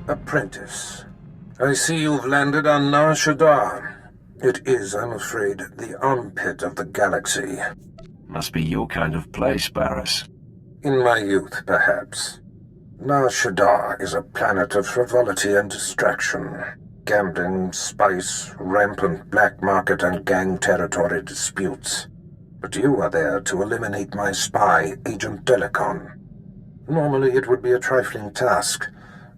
Apprentice, I see you've landed on Nar Shaddaa. It is, I'm afraid, the armpit of the galaxy. Must be your kind of place, Barris. In my youth, perhaps. Nar Shaddaa is a planet of frivolity and distraction. Gambling, spice, rampant black market and gang territory disputes. But you are there to eliminate my spy, Agent Delicon. Normally it would be a trifling task,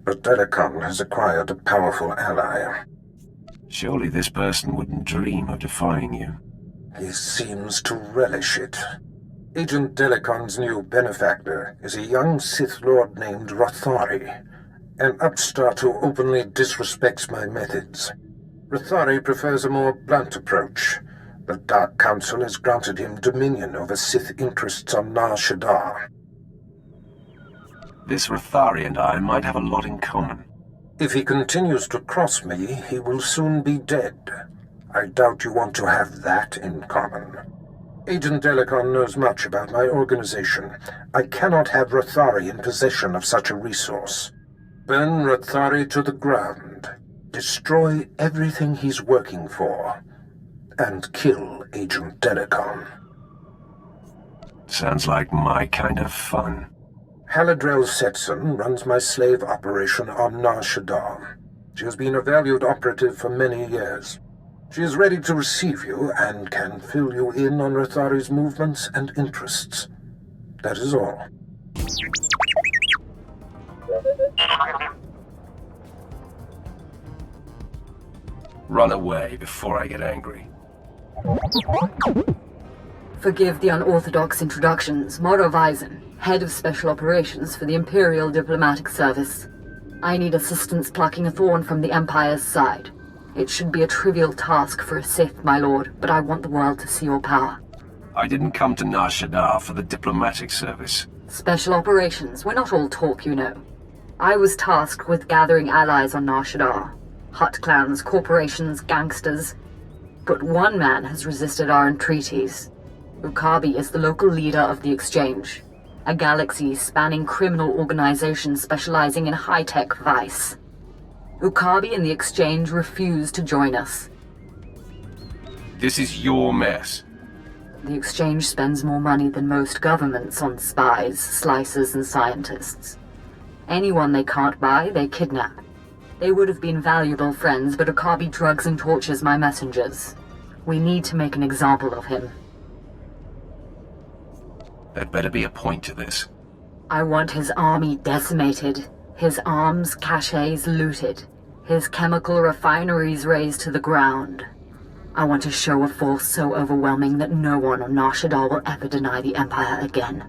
but Delicon has acquired a powerful ally. Surely this person wouldn't dream of defying you. He seems to relish it. Agent Delicon's new benefactor is a young Sith Lord named Rothari, an upstart who openly disrespects my methods. Rothari prefers a more blunt approach. The Dark Council has granted him dominion over Sith interests on Nar Shaddaa. This Rothari and I might have a lot in common. If he continues to cross me, he will soon be dead. I doubt you want to have that in common. Agent Delicon knows much about my organization. I cannot have Rothari in possession of such a resource. Burn Rothari to the ground. Destroy everything he's working for. And kill Agent Delicon. Sounds like my kind of fun. Haladrel Setson runs my slave operation on Nar Shaddaa. She has been a valued operative for many years. She is ready to receive you and can fill you in on Rothari's movements and interests. That is all. Run away before I get angry. Forgive the unorthodox introductions. Moro Vizon, Head of Special Operations for the Imperial Diplomatic Service. I need assistance plucking a thorn from the Empire's side. It should be a trivial task for a Sith, my lord, but I want the world to see your power. I didn't come to Nar Shaddaa for the diplomatic service. Special Operations, we're not all talk, you know. I was tasked with gathering allies on Nar Shaddaa. Hutt clans, corporations, gangsters. But one man has resisted our entreaties. Ukabi is the local leader of the Exchange, a galaxy-spanning criminal organization specializing in high-tech vice. Ukabi and the Exchange refuse to join us. This is your mess. The Exchange spends more money than most governments on spies, slicers, and scientists. Anyone they can't buy, they kidnap. They would have been valuable friends, but Ukabi drugs and tortures my messengers. We need to make an example of him. There'd better be a point to this. I want his army decimated, his arms caches looted, his chemical refineries razed to the ground. I want a show of force so overwhelming that no one on Nar Shaddaa will ever deny the Empire again.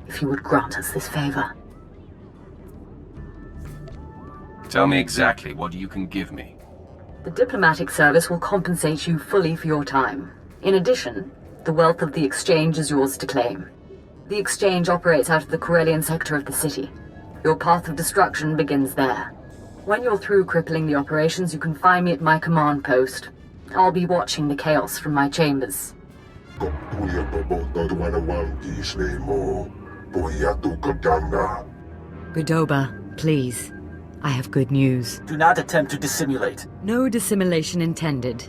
If you would grant us this favor. Tell me exactly what you can give me. The diplomatic service will compensate you fully for your time. In addition, the wealth of the Exchange is yours to claim. The Exchange operates out of the Corellian sector of the city. Your path of destruction begins there. When you're through crippling the operations, you can find me at my command post. I'll be watching the chaos from my chambers. Godoba, please. I have good news. Do not attempt to dissimulate. No dissimulation intended.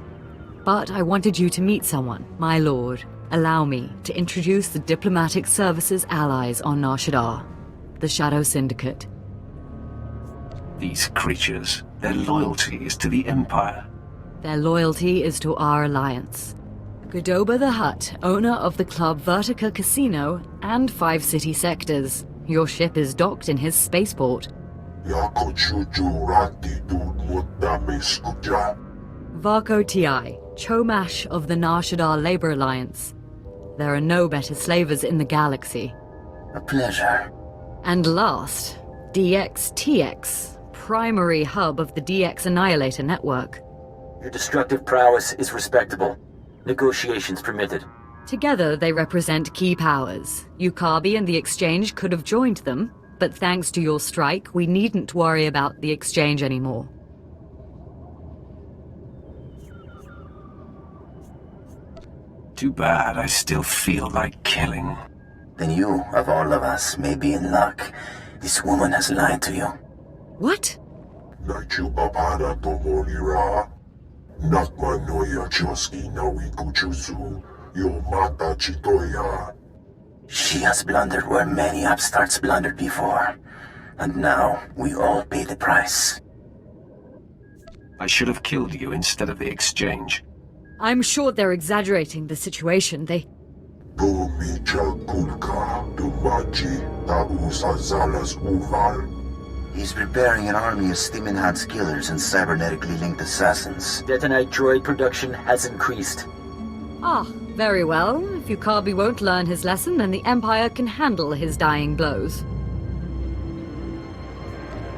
But I wanted you to meet someone, my lord. Allow me to introduce the Diplomatic Service's allies on Nar Shaddaa, the Shadow Syndicate. These creatures, their loyalty is to the Empire. Their loyalty is to our alliance. Godoba the Hutt, owner of the Club Vertica Casino and 5 city sectors. Your ship is docked in his spaceport. Varko Ti, Chomash of the Nar Shaddaa Labor Alliance. There are no better slavers in the galaxy. A pleasure. And last, DXTX, primary hub of the DX Annihilator network. Your destructive prowess is respectable. Negotiations permitted. Together they represent key powers. Ukabi and the Exchange could have joined them, but thanks to your strike, we needn't worry about the Exchange anymore. Too bad I still feel like killing. Then you, of all of us, may be in luck. This woman has lied to you. What? Chupapana Tomorira. Nakmanoya Choski Nawikuchuzu. Yomata Chitoya. She has blundered where many upstarts blundered before. And now we all pay the price. I should have killed you instead of the exchange. I'm sure they're exaggerating the situation. Domicha Kulka, Dumachi, Tabusazalas Uval. He's preparing an army of steam-enhanced killers and cybernetically linked assassins. Detonite droid production has increased. Ah, very well. If Yukabi won't learn his lesson, then the Empire can handle his dying blows.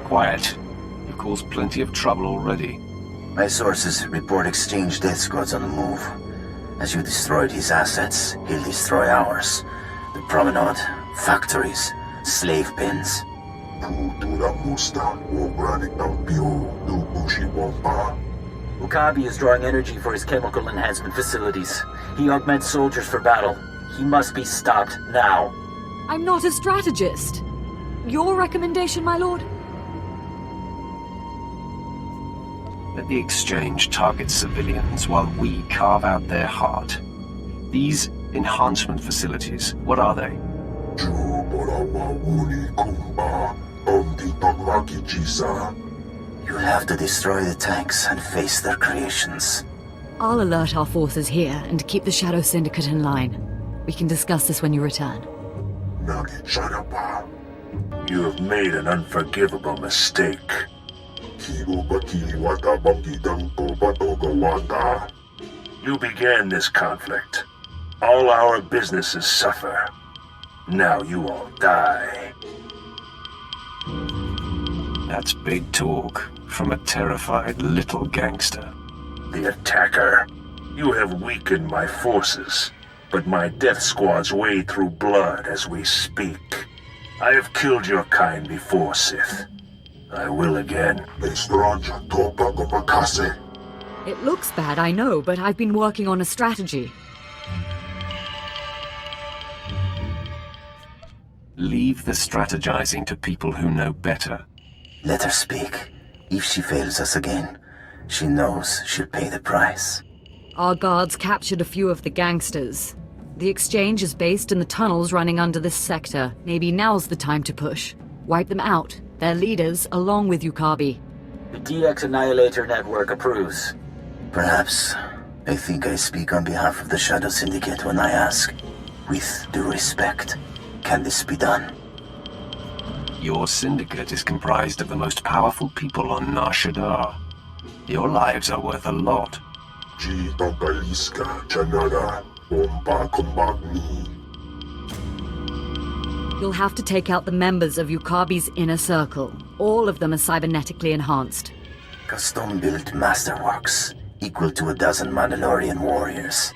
Quiet. You've caused plenty of trouble already. My sources report exchange death squads on the move. As you destroyed his assets, he'll destroy ours. The promenade, factories, slave pens. Ukabi is drawing energy for his chemical enhancement facilities. He augments soldiers for battle. He must be stopped now. I'm not a strategist. Your recommendation, my lord? Let the exchange target civilians while we carve out their heart. These enhancement facilities, what are they? You'll have to destroy the tanks and face their creations. I'll alert our forces here and keep the Shadow Syndicate in line. We can discuss this when you return. You have made an unforgivable mistake. You began this conflict. All our businesses suffer. Now you all die. That's big talk from a terrified little gangster. The attacker. You have weakened my forces, but my death squads wade through blood as we speak. I have killed your kind before, Sith. I will again. It looks bad, I know, but I've been working on a strategy. Leave the strategizing to people who know better. Let her speak. If she fails us again, she knows she'll pay the price. Our guards captured a few of the gangsters. The exchange is based in the tunnels running under this sector. Maybe now's the time to push. Wipe them out. Their leaders, along with Yukabi. The DX Annihilator Network approves. Perhaps. I think I speak on behalf of the Shadow Syndicate when I ask, with due respect, can this be done? Your syndicate is comprised of the most powerful people on Nar Shaddaa. Your lives are worth a lot. You'll have to take out the members of Yukabi's inner circle. All of them are cybernetically enhanced. Custom-built masterworks, equal to a dozen Mandalorian warriors.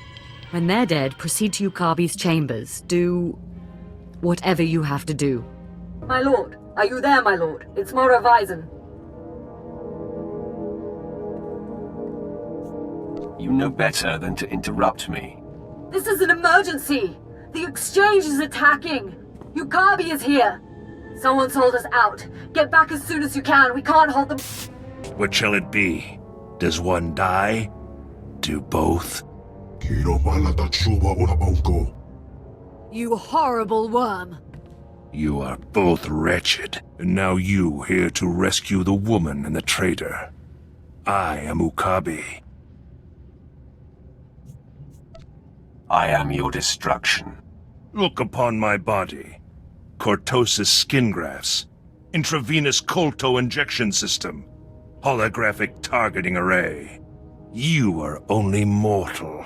When they're dead, proceed to Yukabi's chambers. Do whatever you have to do. My lord, are you there, my lord? It's Mora Vizon. You know better than to interrupt me. This is an emergency! The exchange is attacking! Yukabi is here! Someone sold us out. Get back as soon as you can. We can't hold them. What shall it be? Does one die? Do both? You horrible worm! You are both wretched, and now you here to rescue the woman and the traitor. I am Ukabi. I am your destruction. Look upon my body. Cortosis skin grafts, intravenous colto injection system, holographic targeting array. You are only mortal.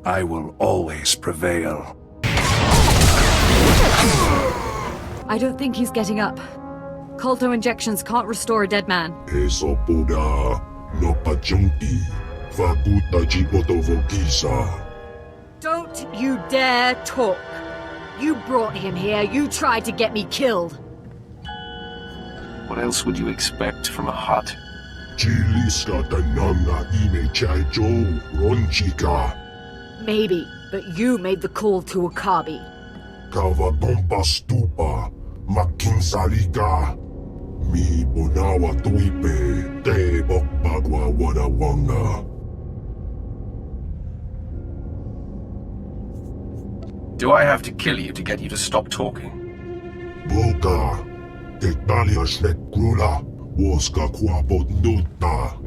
I will always prevail. I don't think he's getting up. Colto injections can't restore a dead man. Don't you dare talk. You brought him here. You tried to get me killed. What else would you expect from a Hutt? Maybe, but you made the call to Ukabi. Mi bonawa tuipe, te bokbagwa wadawanga. Do I have to kill you to get you to stop talking? Boga, te talia shnek grula, woska kwapot nuta.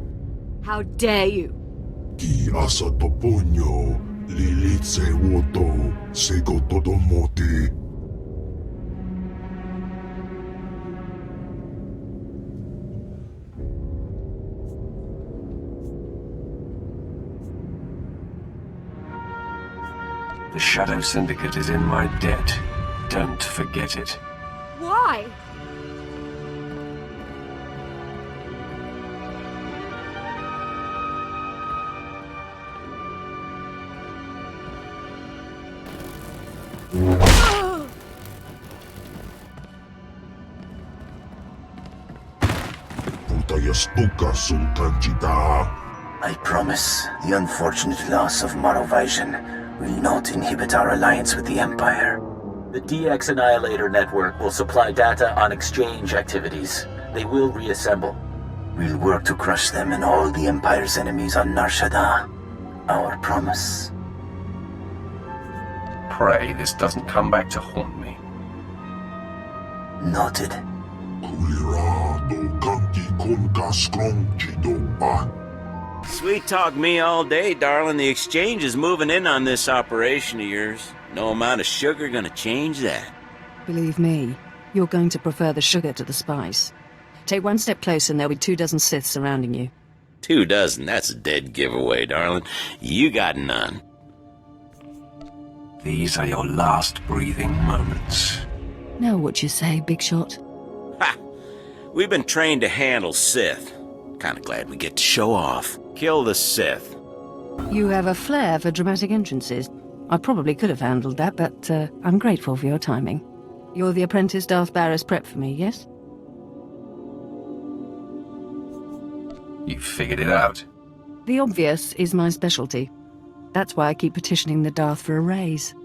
How dare you? Ki asa toponyo, lilitse woto, sego todomoti. The Shadow Syndicate is in my debt. Don't forget it. Why? Putayastuka sultanchita. I promise the unfortunate loss of Marauders will not inhibit our alliance with the Empire. The DX Annihilator Network will supply data on exchange activities. They will reassemble. We'll work to crush them and all the Empire's enemies on Nar Shaddaa. Our promise. Pray this doesn't come back to haunt me. Noted. Kulira do kanki konka strong chidopa. Sweet talk me all day, darling. The exchange is moving in on this operation of yours. No amount of sugar gonna change that. Believe me, you're going to prefer the sugar to the spice. Take one step closer and there'll be 24 Siths surrounding you. 24, that's a dead giveaway, darling. You got none. These are your last breathing moments. Know what you say, Big Shot? Ha! We've been trained to handle Sith. Kinda glad we get to show off. Kill the Sith. You have a flair for dramatic entrances. I probably could have handled that, but I'm grateful for your timing. You're the apprentice Darth Barris prep for me, yes? You figured it out. The obvious is my specialty. That's why I keep petitioning the Darth for a raise.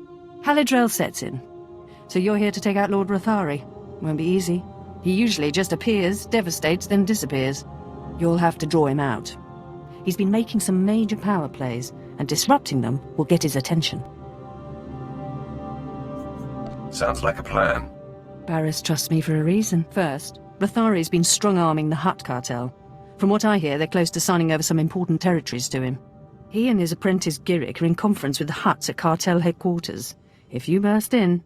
Halidrel sets in. So you're here to take out Lord Rathari. Won't be easy. He usually just appears, devastates, then disappears. You'll have to draw him out. He's been making some major power plays, and disrupting them will get his attention. Sounds like a plan. Barris trusts me for a reason. First, Rathari's been strong-arming the Hutt cartel. From what I hear, they're close to signing over some important territories to him. He and his apprentice Giric are in conference with the Hutts at cartel headquarters. If you burst in...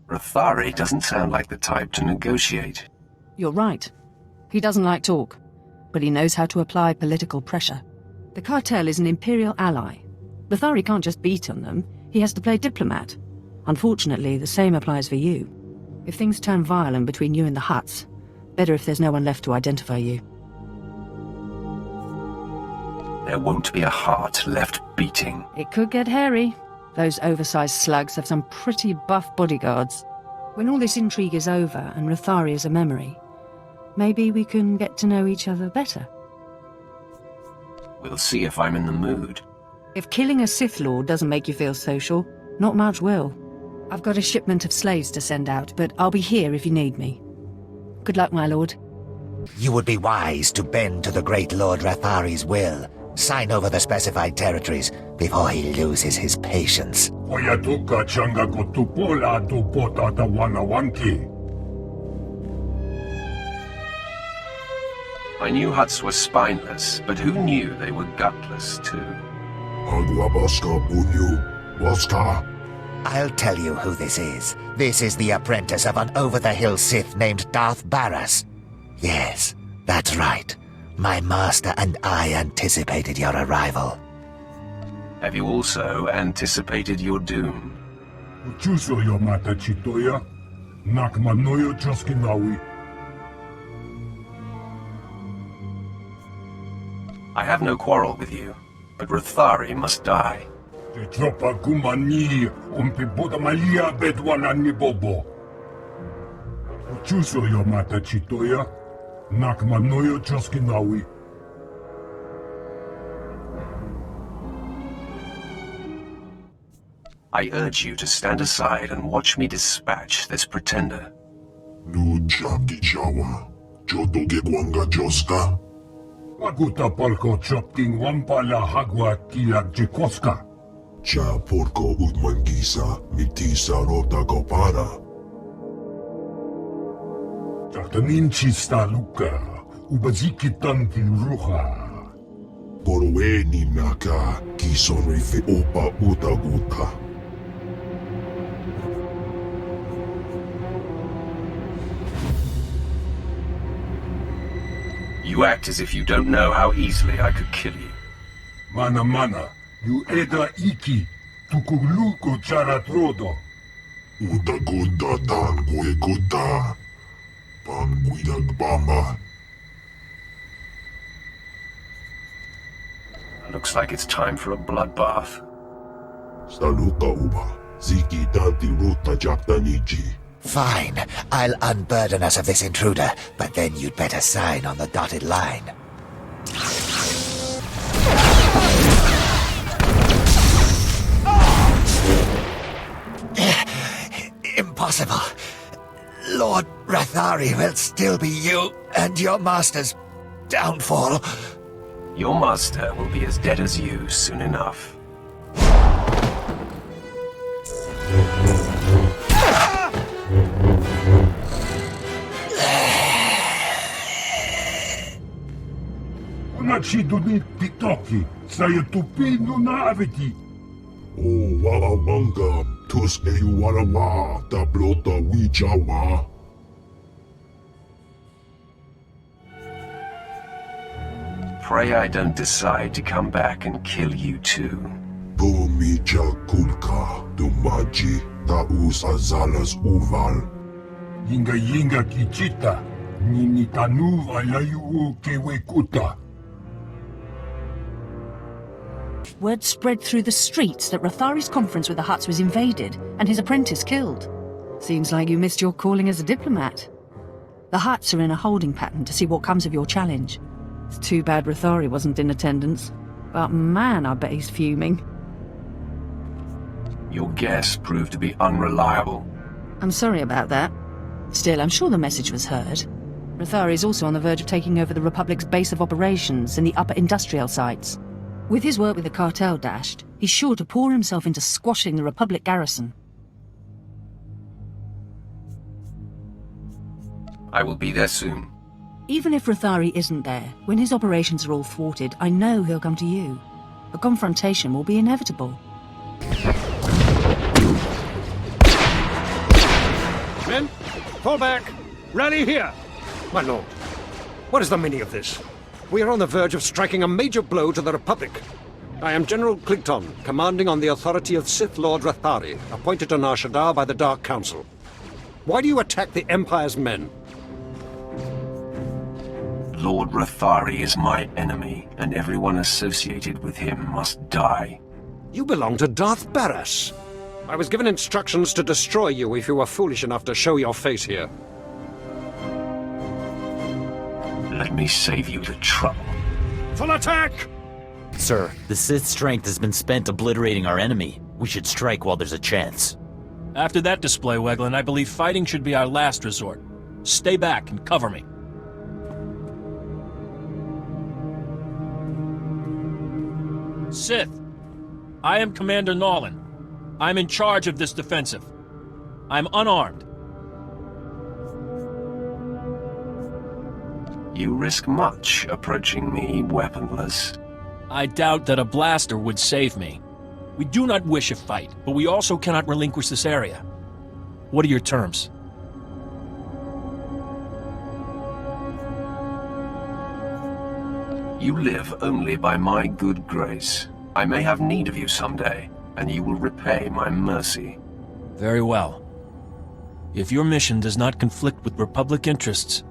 Rathari doesn't sound like the type to negotiate. You're right. He doesn't like talk, but he knows how to apply political pressure. The cartel is an Imperial ally. Rathari can't just beat on them, he has to play diplomat. Unfortunately, the same applies for you. If things turn violent between you and the Hutts, better if there's no one left to identify you. There won't be a heart left beating. It could get hairy. Those oversized slugs have some pretty buff bodyguards. When all this intrigue is over and Rathari is a memory, maybe we can get to know each other better. We'll see if I'm in the mood. If killing a Sith Lord doesn't make you feel social, not much will. I've got a shipment of slaves to send out, but I'll be here if you need me. Good luck, my lord. You would be wise to bend to the great Lord Rathari's will. Sign over the specified territories before he loses his patience. Oyatuka changa gotupola do potata wanawanki. I knew Hutts were spineless, but who knew they were gutless too? Agwabaska bunyu, waska. I'll tell you who this is. This is the apprentice of an over-the-hill Sith named Darth Barris. Yes, that's right. My master and I anticipated your arrival. Have you also anticipated your doom? Chuso yo mata chitoya, nakmanoyo choskinawi. I have no quarrel with you, but Rathari must die. Te tropa kumani, umpibuda malia bedwana ni bobo. Chuso yo mata chitoya, nakmanoyo choskinawi. I urge you to stand aside and watch me dispatch this pretender. Nujaki Jawa, Jotoge Gwanga Joska. Waguta Polko Chopting Wampala Hagwa Kilag Jikoska. Cha Porko Udmangisa, Mitisa Rota Gopara. Taktanin Chista Luka, Ubaziki Tanti Ruha. Porweni Naka, Kisorife Opa Utaguta. You act as if you don't know how easily I could kill you. Mana, you eda iki, tukuluko charatrodo. Utaguda dan gueguda, panguidag bamba. Looks like it's time for a bloodbath. Saluta uba, ziki tanti ruta jaktaniji. Fine, I'll unburden us of this intruder, but then you'd better sign on the dotted line. Impossible. Lord Rathari will still be you and your master's downfall. Your master will be as dead as you soon enough. Unachidunit pitoki, sayatupino na aviti. Oh, warawanga, tuske you warawa, tablota wijawa. Pray I don't decide to come back and kill you too. Bumija kulka, dumaji, taus azalas uval. Yinga kichita, ninitanuva layu kewekuta. Word spread through the streets that Rathari's conference with the Hutts was invaded and his apprentice killed. Seems like you missed your calling as a diplomat. The Hutts are in a holding pattern to see what comes of your challenge. It's too bad Rathari wasn't in attendance. But man, I bet he's fuming. Your guess proved to be unreliable. I'm sorry about that. Still, I'm sure the message was heard. Rathari is also on the verge of taking over the Republic's base of operations in the upper industrial sites. With his work with the cartel dashed, he's sure to pour himself into squashing the Republic garrison. I will be there soon. Even if Rathari isn't there, when his operations are all thwarted, I know he'll come to you. A confrontation will be inevitable. Men, fall back! Rally here! My lord, what is the meaning of this? We are on the verge of striking a major blow to the Republic. I am General Cligton, commanding on the authority of Sith Lord Rathari, appointed to Nar Shaddaa by the Dark Council. Why do you attack the Empire's men? Lord Rathari is my enemy, and everyone associated with him must die. You belong to Darth Baras. I was given instructions to destroy you if you were foolish enough to show your face here. Let me save you the trouble. Full attack! Sir, the Sith's strength has been spent obliterating our enemy. We should strike while there's a chance. After that display, Weglin, I believe fighting should be our last resort. Stay back and cover me. Sith, I am Commander Nolan. I'm in charge of this defensive. I'm unarmed. You risk much approaching me weaponless. I doubt that a blaster would save me. We do not wish a fight, but we also cannot relinquish this area. What are your terms? You live only by my good grace. I may have need of you someday, and you will repay my mercy. Very well. If your mission does not conflict with Republic interests,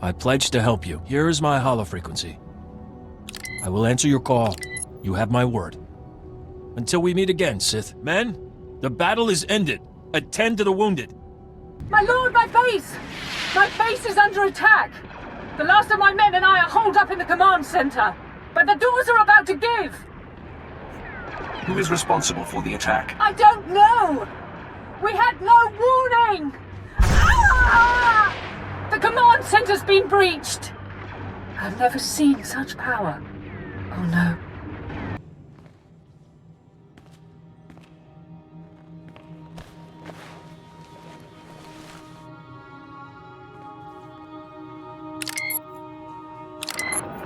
I pledge to help you. Here is my holofrequency. I will answer your call. You have my word. Until we meet again, Sith. Men, the battle is ended. Attend to the wounded. My lord, my base! My base is under attack! The last of my men and I are holed up in the command center, but the doors are about to give! Who is responsible for the attack? I don't know! We had no warning! Ah! The command center's been breached! I've never seen such power. Oh no.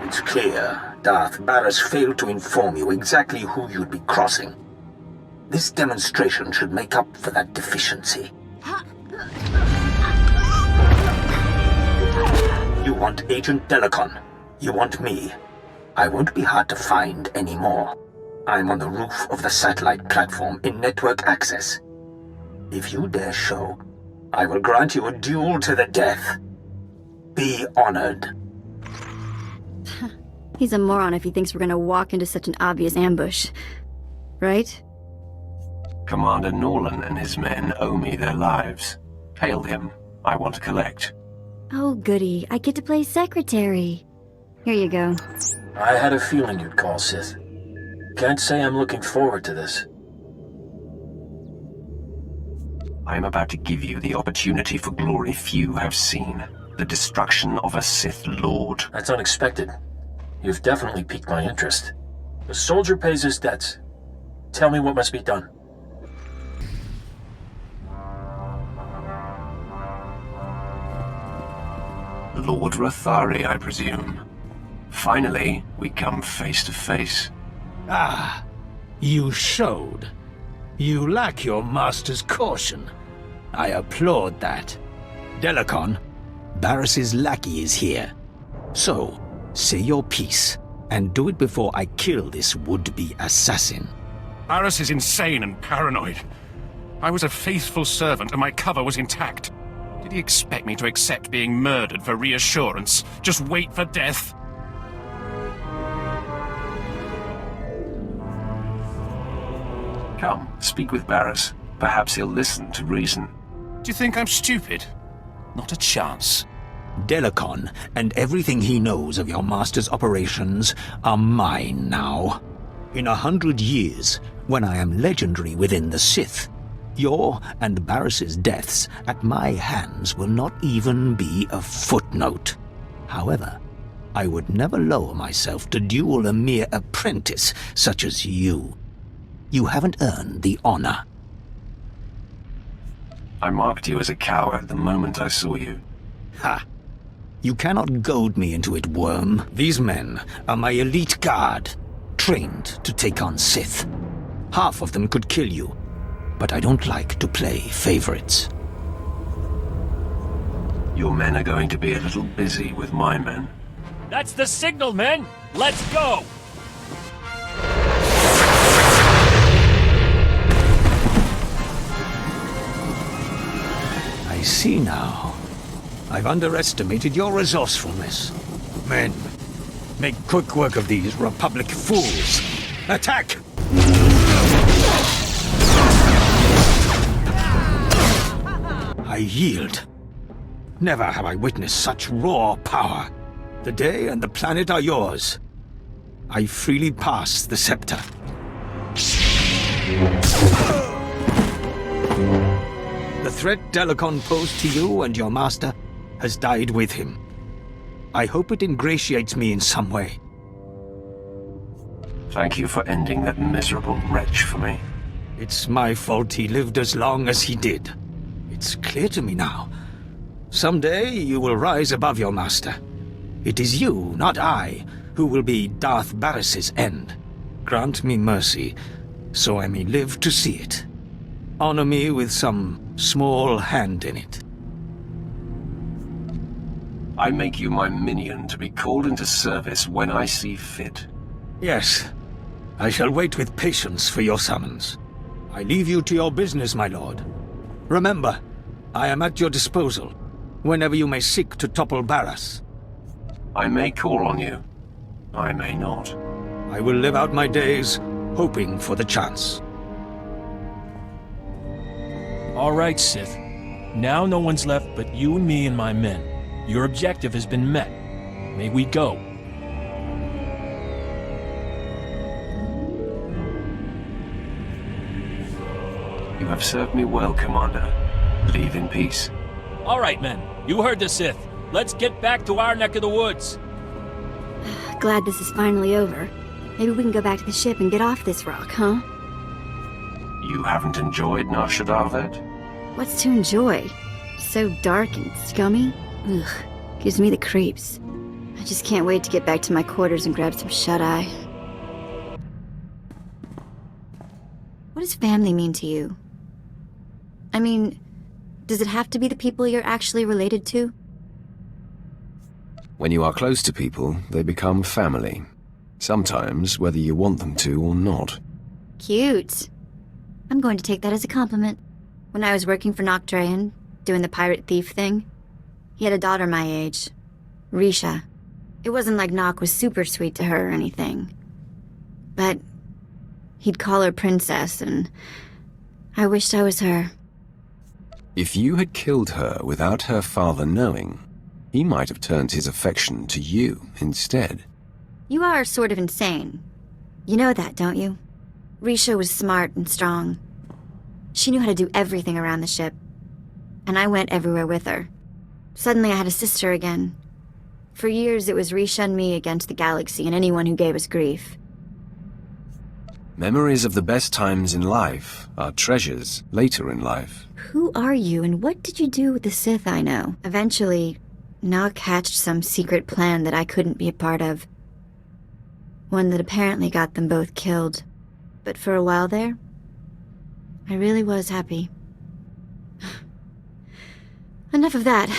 It's clear Darth Barras failed to inform you exactly who you'd be crossing. This demonstration should make up for that deficiency. You want Agent Delicon. You want me. I won't be hard to find anymore. I'm on the roof of the satellite platform in network access. If you dare show, I will grant you a duel to the death. Be honored. He's a moron if he thinks we're gonna walk into such an obvious ambush. Right? Commander Norlin and his men owe me their lives. Hail him. I want to collect. Oh, goody. I get to play secretary. Here you go. I had a feeling you'd call, Sith. Can't say I'm looking forward to this. I am about to give you the opportunity for glory few have seen. The destruction of a Sith Lord. That's unexpected. You've definitely piqued my interest. The soldier pays his debts. Tell me what must be done. Lord Rathari, I presume. Finally, we come face to face. Ah, you showed. You lack your master's caution. I applaud that. Delicon, Barris's lackey is here. So, say your piece, and do it before I kill this would-be assassin. Barris is insane and paranoid. I was a faithful servant and my cover was intact. Did he expect me to accept being murdered for reassurance? Just wait for death? Come, speak with Barris. Perhaps he'll listen to reason. Do you think I'm stupid? Not a chance. Delicon and everything he knows of your master's operations are mine now. In 100 years, when I am legendary within the Sith, your and Barris's deaths at my hands will not even be a footnote. However, I would never lower myself to duel a mere apprentice such as you. You haven't earned the honor. I marked you as a coward the moment I saw you. Ha! You cannot goad me into it, worm. These men are my elite guard, trained to take on Sith. Half of them could kill you, but I don't like to play favorites. Your men are going to be a little busy with my men. That's the signal, men! Let's go! I see now. I've underestimated your resourcefulness. Men, make quick work of these Republic fools. Attack! I yield. Never have I witnessed such raw power. The day and the planet are yours. I freely pass the scepter. The threat Delicon posed to you and your master has died with him. I hope it ingratiates me in some way. Thank you for ending that miserable wretch for me. It's my fault he lived as long as he did. It's clear to me now. Someday you will rise above your master. It is you, not I, who will be Darth Barris's end. Grant me mercy, so I may live to see it. Honor me with some small hand in it. I make you my minion to be called into service when I see fit. Yes, I shall wait with patience for your summons. I leave you to your business, my lord. Remember, I am at your disposal, whenever you may seek to topple Barras. I may call on you. I may not. I will live out my days, hoping for the chance. All right, Sith. Now no one's left but you and me and my men. Your objective has been met. May we go. You have served me well, Commander. Leave in peace. All right, men. You heard the Sith. Let's get back to our neck of the woods. Glad this is finally over. Maybe we can go back to the ship and get off this rock, huh? You haven't enjoyed Nar Shaddaa, vet? What's to enjoy? So dark and scummy? Ugh, gives me the creeps. I just can't wait to get back to my quarters and grab some shut-eye. What does family mean to you? I mean, does it have to be the people you're actually related to? When you are close to people, they become family. Sometimes, whether you want them to or not. Cute. I'm going to take that as a compliment. When I was working for Noctrayan, doing the pirate thief thing, he had a daughter my age, Risha. It wasn't like Nock was super sweet to her or anything. But he'd call her princess, and I wished I was her. If you had killed her without her father knowing, he might have turned his affection to you instead. You are sort of insane. You know that, don't you? Risha was smart and strong. She knew how to do everything around the ship. And I went everywhere with her. Suddenly I had a sister again. For years it was Risha and me against the galaxy and anyone who gave us grief. Memories of the best times in life are treasures later in life. Who are you and what did you do with the Sith I know? Eventually, Nock hatched some secret plan that I couldn't be a part of. One that apparently got them both killed. But for a while there, I really was happy. Enough of that.